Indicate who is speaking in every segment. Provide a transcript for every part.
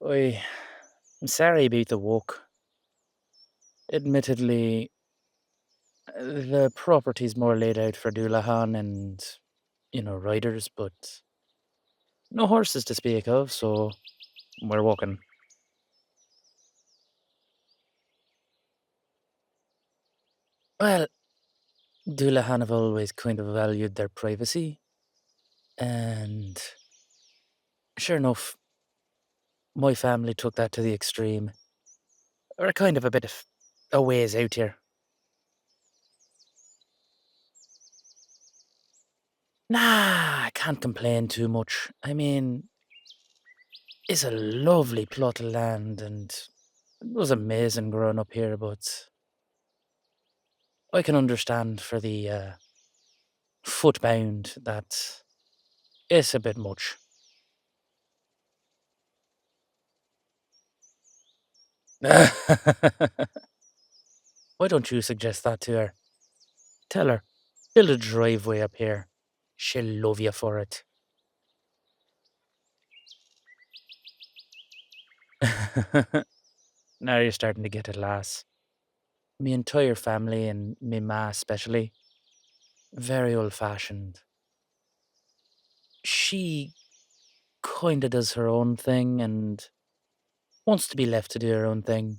Speaker 1: I'm sorry about the walk. Admittedly, the property's more laid out for Dullahan and, riders, but no horses to speak of, so we're walking. Well, Dullahan have always kind of valued their privacy, and sure enough, my family took that to the extreme. We're kind of a bit of a ways out here. Nah, I can't complain too much. I mean, it's a lovely plot of land, and it was amazing growing up here, but I can understand for the footbound that it's a bit much. Why don't you suggest that to her? Tell her, build a driveway up here. She'll love you for it. Now you're starting to get it, lass. Me entire family and me ma especially, very old fashioned. She kinda does her own thing and wants to be left to do her own thing.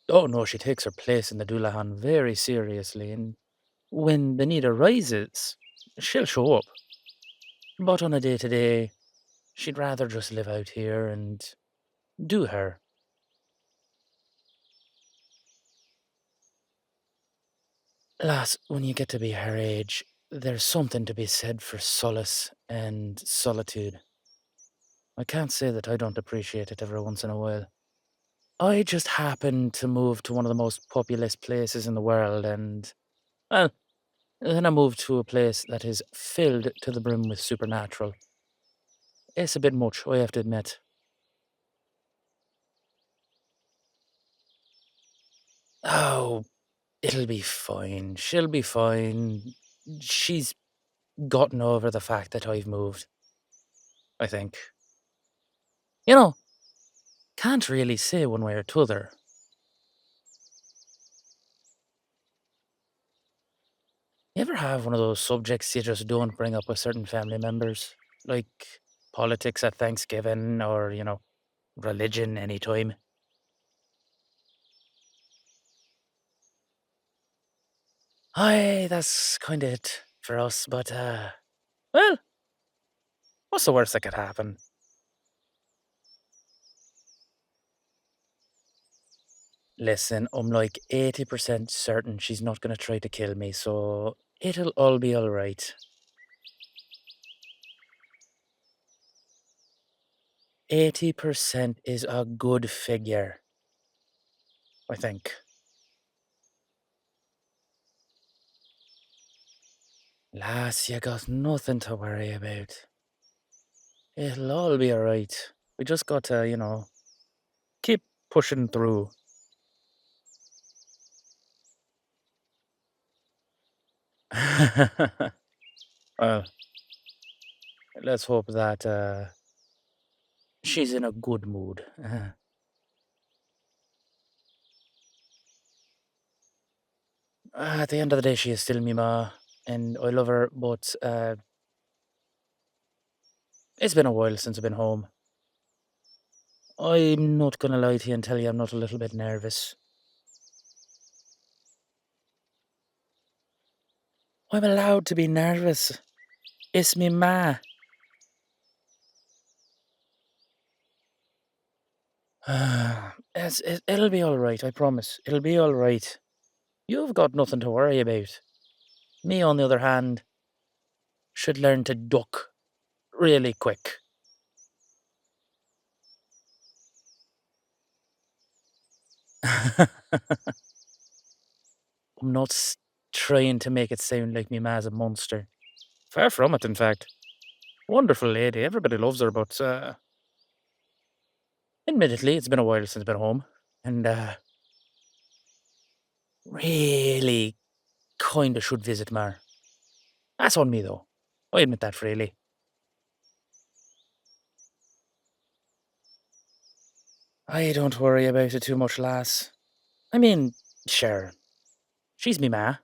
Speaker 1: Oh no, she takes her place in the Dullahan very seriously, and when the need arises, she'll show up. But on a day to day, she'd rather just live out here and do her. Lass, when you get to be her age, there's something to be said for solace and solitude. I can't say that I don't appreciate it every once in a while. I just happened to move to one of the most populous places in the world, and, well, then I moved to a place that is filled to the brim with supernatural. It's a bit much, I have to admit. Oh, it'll be fine. She'll be fine. She's gotten over the fact that I've moved, I think. You know, can't really say one way or t'other. You ever have one of those subjects you just don't bring up with certain family members? Like politics at Thanksgiving or, religion anytime? Aye, that's kind of it for us, but, well, what's the worst that could happen? Listen, I'm like 80% certain she's not going to try to kill me, so it'll all be alright. 80% is a good figure, I think. Lass, you got nothing to worry about. It'll all be alright. We just got to, keep pushing through. Well, let's hope that she's in a good mood. At the end of the day, she is still me ma, and I love her, but it's been a while since I've been home. I'm not gonna lie to you and tell you I'm not a little bit nervous. I'm allowed to be nervous. It's me ma. It'll be all right, I promise. It'll be all right. You've got nothing to worry about. Me, on the other hand, should learn to duck really quick. I'm not trying to make it sound like me ma's a monster. Far from it, in fact. Wonderful lady. Everybody loves her, but admittedly, it's been a while since I've been home. And really kinda should visit Mar. That's on me, though. I admit that freely. I don't worry about it too much, lass. I mean, sure, she's me ma,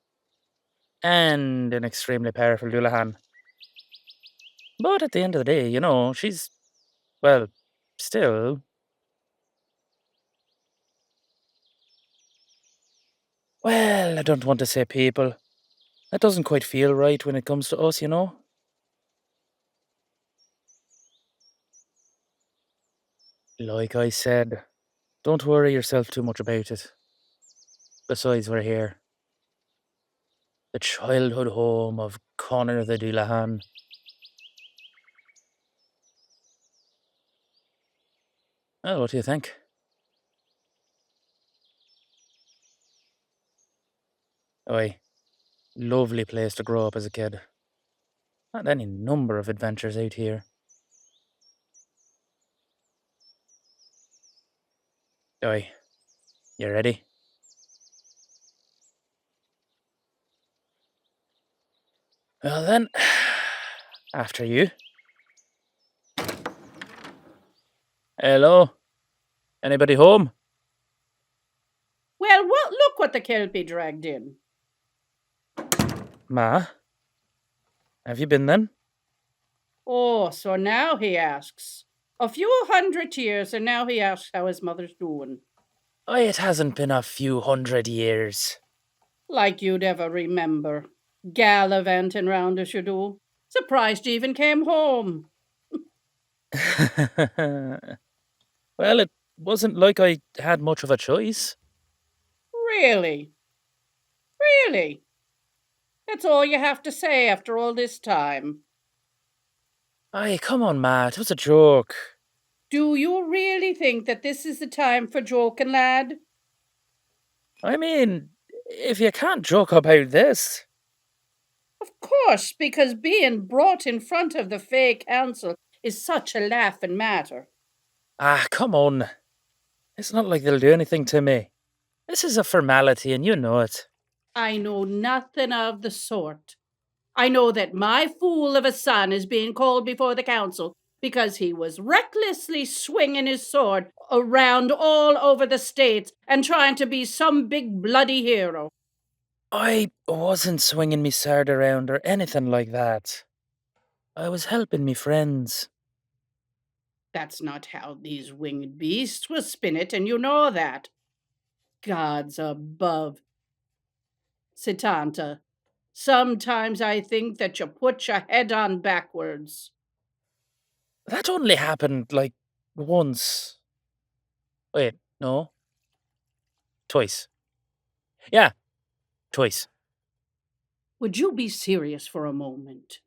Speaker 1: and an extremely powerful Dullahan. But at the end of the day, she's, well, still. Well, I don't want to say people. That doesn't quite feel right when it comes to us. Like I said, don't worry yourself too much about it. Besides, we're here. The childhood home of Connor the Dullahan. Oh, what do you think? Oi, lovely place to grow up as a kid. Had any number of adventures out here. Oi, you ready? Well then, after you. Hello? Anybody home?
Speaker 2: Well, look what the Kelpie dragged in.
Speaker 1: Ma? Have you been then?
Speaker 2: Oh, so now he asks. A few 100 years, and now he asks how his mother's doing.
Speaker 1: Oh, it hasn't been a few 100 years.
Speaker 2: Like you'd ever remember. Gallivanting round as you do. Surprised you even came home.
Speaker 1: Well, it wasn't like I had much of a choice.
Speaker 2: Really? Really? That's all you have to say after all this time.
Speaker 1: Aye, come on, Ma, it was a joke.
Speaker 2: Do you really think that this is the time for joking, lad?
Speaker 1: I mean, if you can't joke about this.
Speaker 2: Of course, because being brought in front of the Fey Council is such a laughing matter.
Speaker 1: Ah, come on. It's not like they'll do anything to me. This is a formality, and you know it.
Speaker 2: I know nothing of the sort. I know that my fool of a son is being called before the council because he was recklessly swinging his sword around all over the states and trying to be some big bloody hero.
Speaker 1: I wasn't swinging me sword around or anything like that. I was helping me friends.
Speaker 2: That's not how these winged beasts will spin it, and you know that. Gods above. Sitanta, sometimes I think that you put your head on backwards.
Speaker 1: That only happened, like, once. Wait, no? Twice. Yeah, twice.
Speaker 2: Would you be serious for a moment?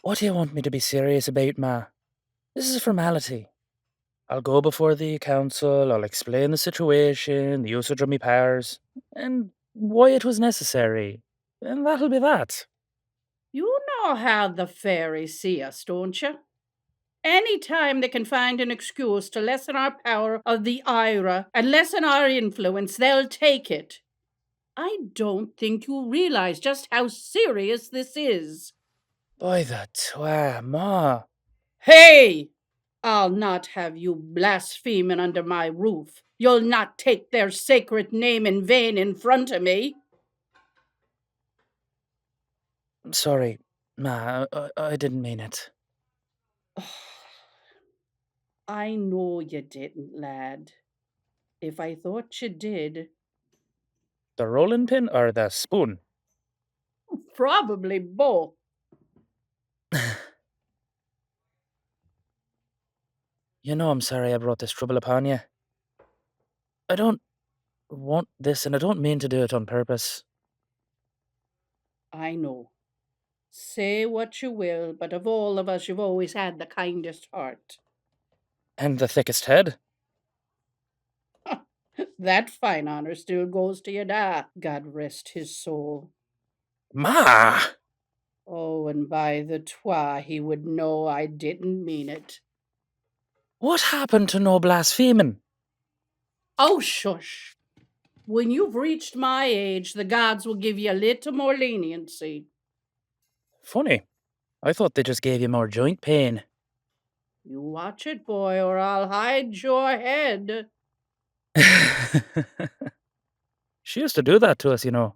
Speaker 1: What do you want me to be serious about, Ma? This is a formality. I'll go before the council, I'll explain the situation, the usage of my powers, and why it was necessary. And that'll be that.
Speaker 2: You know how the fairies see us, don't you? Any time they can find an excuse to lessen our power of the Ira and lessen our influence, they'll take it. I don't think you realize just how serious this is.
Speaker 1: By the twa, Ma.
Speaker 2: Hey! I'll not have you blaspheming under my roof. You'll not take their sacred name in vain in front of me.
Speaker 1: Sorry, Ma, I didn't mean it.
Speaker 2: I know you didn't, lad. If I thought you did,
Speaker 1: The rolling pin or the spoon?
Speaker 2: probably both.
Speaker 1: You know I'm sorry I brought this trouble upon you. I don't want this and I don't mean to do it on purpose.
Speaker 2: I know. Say what you will, but of all of us, you've always had the kindest heart.
Speaker 1: And the thickest head?
Speaker 2: That fine honor still goes to your dad. God rest his soul.
Speaker 1: Ma!
Speaker 2: Oh, and by the twa, he would know I didn't mean it.
Speaker 1: What happened to no blaspheming?
Speaker 2: Oh, shush. When you've reached my age, the gods will give you a little more leniency.
Speaker 1: Funny. I thought they just gave you more joint pain.
Speaker 2: You watch it, boy, or I'll hide your head.
Speaker 1: She used to do that to us, you know.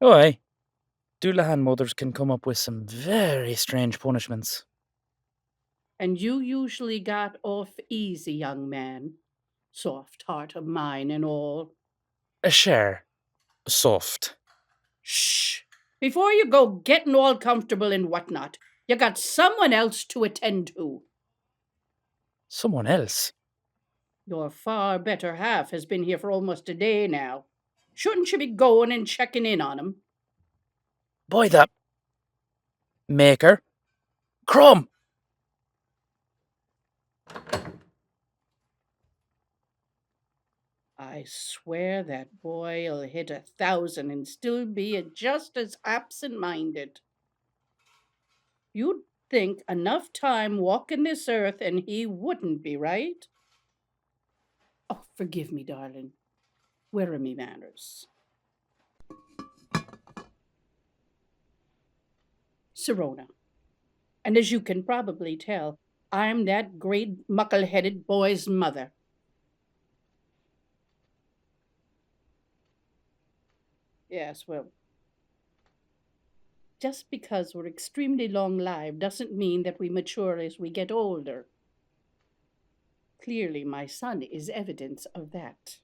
Speaker 1: Oh, aye. Dullahan mothers can come up with some very strange punishments.
Speaker 2: And you usually got off easy, young man. Soft heart of mine and all.
Speaker 1: A share. Soft.
Speaker 2: Shh! Before you go getting all comfortable and whatnot, you got someone else to attend to.
Speaker 1: Someone else.
Speaker 2: Your far better half has been here for almost a day now. Shouldn't you be going and checking in on him?
Speaker 1: Boy, that maker. Crumb!
Speaker 2: I swear that boy'll hit 1,000 and still be just as absent minded. You'd think enough time walking this earth and he wouldn't be, right? Oh, forgive me, darling. Where are me manners? Sirona. And as you can probably tell, I'm that great muckle headed boy's mother. Yes, well, just because we're extremely long lived doesn't mean that we mature as we get older. Clearly, my son is evidence of that.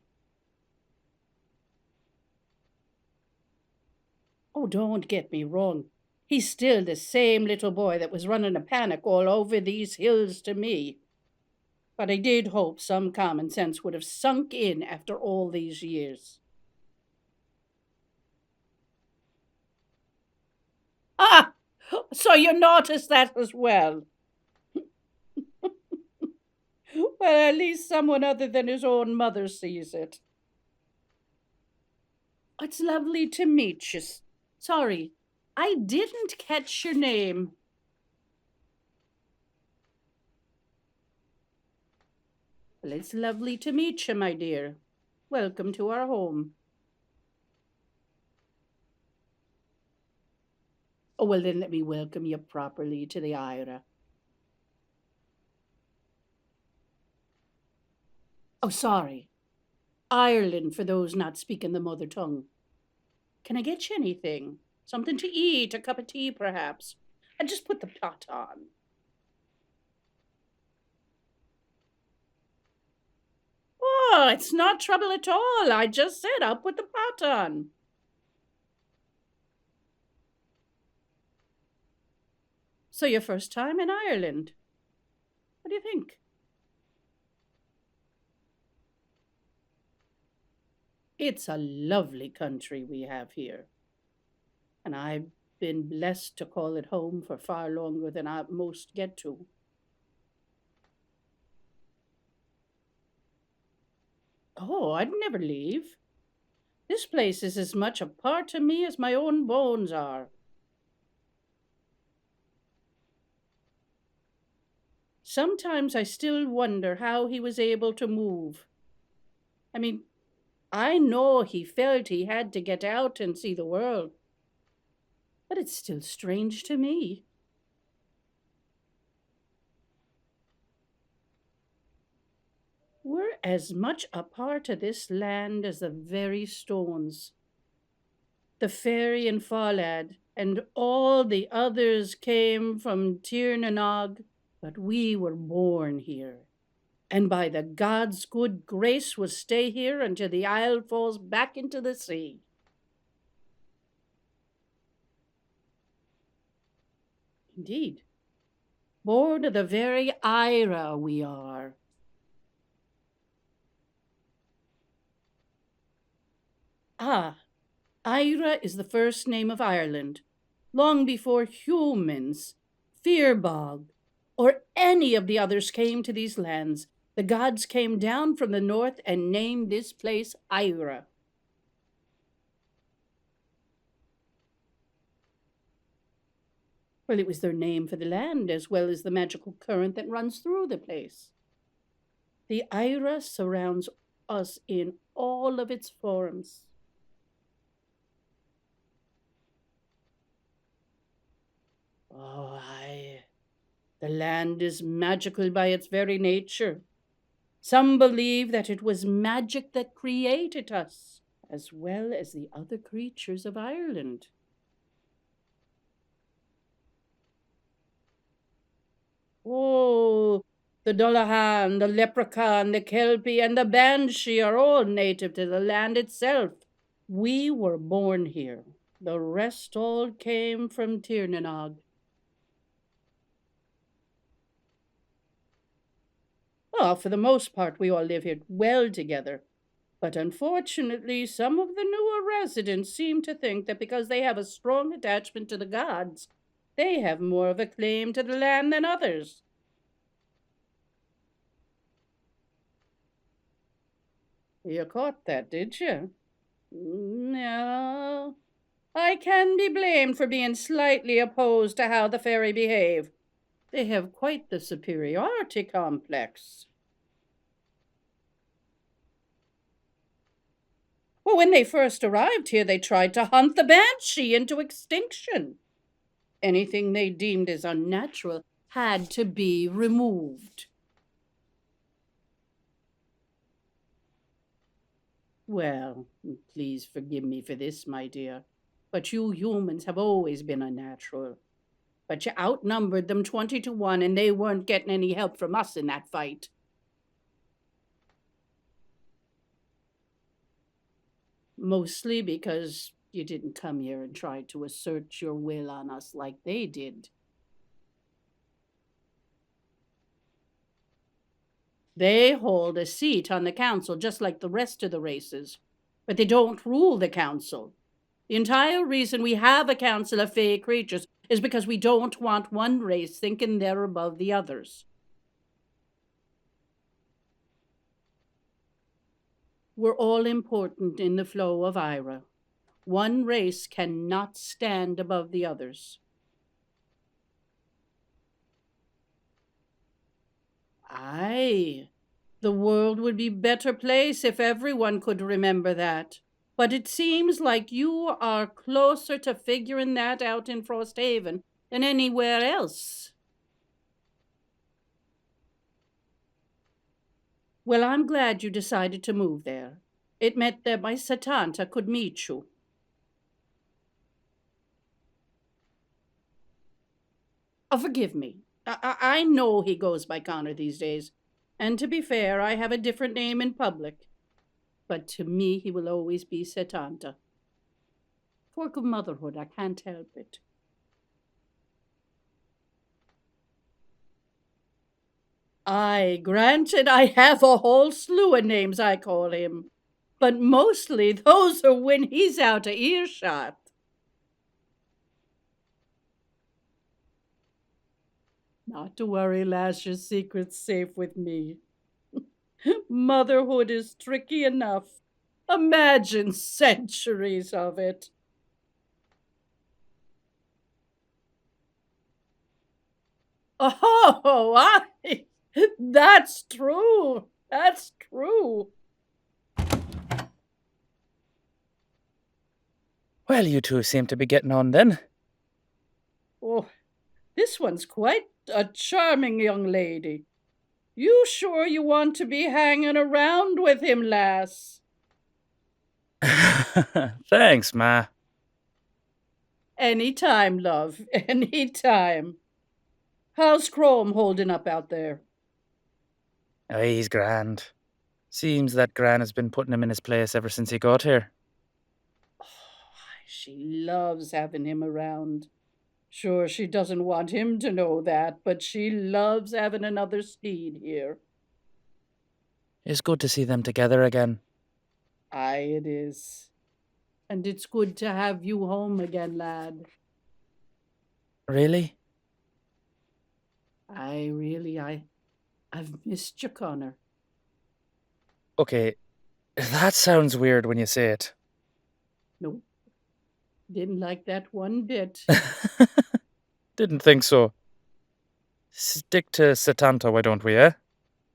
Speaker 2: Oh, don't get me wrong. He's still the same little boy that was running a panic all over these hills to me. But I did hope some common sense would have sunk in after all these years. Ah! So you noticed that as well. Well, at least someone other than his own mother sees it. It's lovely to meet you. Sorry, I didn't catch your name. Well, it's lovely to meet you, my dear. Welcome to our home. Oh, well, then let me welcome you properly to the Ira. Oh, sorry. Ireland for those not speaking the mother tongue. Can I get you anything? Something to eat, a cup of tea, perhaps? And just put the pot on. Oh, it's not trouble at all. I just said I'll put the pot on. So, your first time in Ireland? What do you think? It's a lovely country we have here, and I've been blessed to call it home for far longer than I most get to. Oh, I'd never leave. This place is as much a part of me as my own bones are. Sometimes I still wonder how he was able to move. I mean, I know he felt he had to get out and see the world, but it's still strange to me. We're as much a part of this land as the very stones. The fairy and Falad, and all the others came from Tirnanog, but we were born here. And by the gods' good grace will stay here until the isle falls back into the sea. Indeed, born of the very Ira we are. Ah, Ira is the first name of Ireland, long before humans, Fearbog, or any of the others came to these lands. The gods came down from the north and named this place Ira. Well, it was their name for the land as well as the magical current that runs through the place. The Ira surrounds us in all of its forms. Oh, the land is magical by its very nature. Some believe that it was magic that created us, as well as the other creatures of Ireland. Oh, the Dullahan, the leprechaun, the kelpie, and the banshee are all native to the land itself. We were born here. The rest all came from Tirnanog. Well, for the most part, we all live here well together. But unfortunately, some of the newer residents seem to think that because they have a strong attachment to the gods, they have more of a claim to the land than others. You caught that, did you? No. I can be blamed for being slightly opposed to how the fairy behave. They have quite the superiority complex. Well, when they first arrived here, they tried to hunt the banshee into extinction. Anything they deemed as unnatural had to be removed. Well, please forgive me for this, my dear, but you humans have always been unnatural. But you outnumbered them 20 to 1, and they weren't getting any help from us in that fight. Mostly because you didn't come here and try to assert your will on us like they did. They hold a seat on the council just like the rest of the races, but they don't rule the council. The entire reason we have a council of fey creatures is because we don't want one race thinking they're above the others. We're all important in the flow of Ira. One race cannot stand above the others. Aye, the world would be a better place if everyone could remember that. But it seems like you are closer to figuring that out in Frosthaven than anywhere else. Well, I'm glad you decided to move there. It meant that my Satanta could meet you. Oh, forgive me. I know he goes by Connor these days. And to be fair, I have a different name in public. But to me, he will always be Setanta. Fork of motherhood, I can't help it. Aye, granted, I have a whole slew of names I call him. But mostly those are when he's out of earshot. Not to worry, lass, your secret's safe with me. Motherhood is tricky enough. Imagine centuries of it. Oh, that's true. That's true.
Speaker 1: Well, you two seem to be getting on then.
Speaker 2: Oh, this one's quite a charming young lady. You sure you want to be hanging around with him, lass?
Speaker 1: Thanks, Ma.
Speaker 2: Anytime, love. Anytime. How's Chrome holding up out there?
Speaker 1: Oh, he's grand. Seems that Gran has been putting him in his place ever since he got here.
Speaker 2: Oh, she loves having him around. Sure, she doesn't want him to know that, but she loves having another steed here.
Speaker 1: It's good to see them together again.
Speaker 2: Aye, it is. And it's good to have you home again, lad.
Speaker 1: Really?
Speaker 2: I've missed you, Connor.
Speaker 1: Okay, that sounds weird when you say it.
Speaker 2: Nope, didn't like that one bit.
Speaker 1: Didn't think so. Stick to Satanta, why don't we, eh?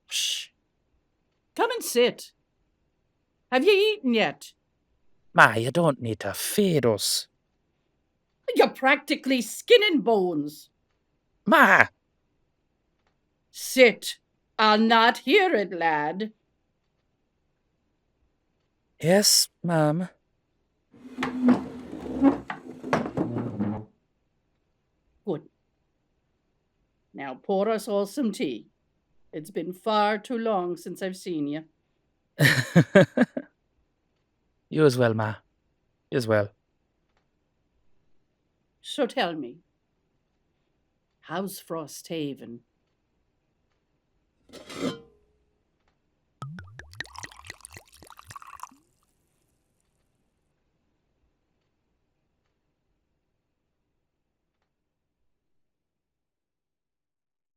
Speaker 2: Shh. Come and sit. Have you eaten yet?
Speaker 1: Ma, you don't need to feed us.
Speaker 2: You're practically skin and bones.
Speaker 1: Ma!
Speaker 2: Sit. I'll not hear it, lad.
Speaker 1: Yes, ma'am.
Speaker 2: Good. Now pour us all some tea. It's been far too long since I've seen you.
Speaker 1: You as well, ma. You as well.
Speaker 2: So tell me, how's Frosthaven?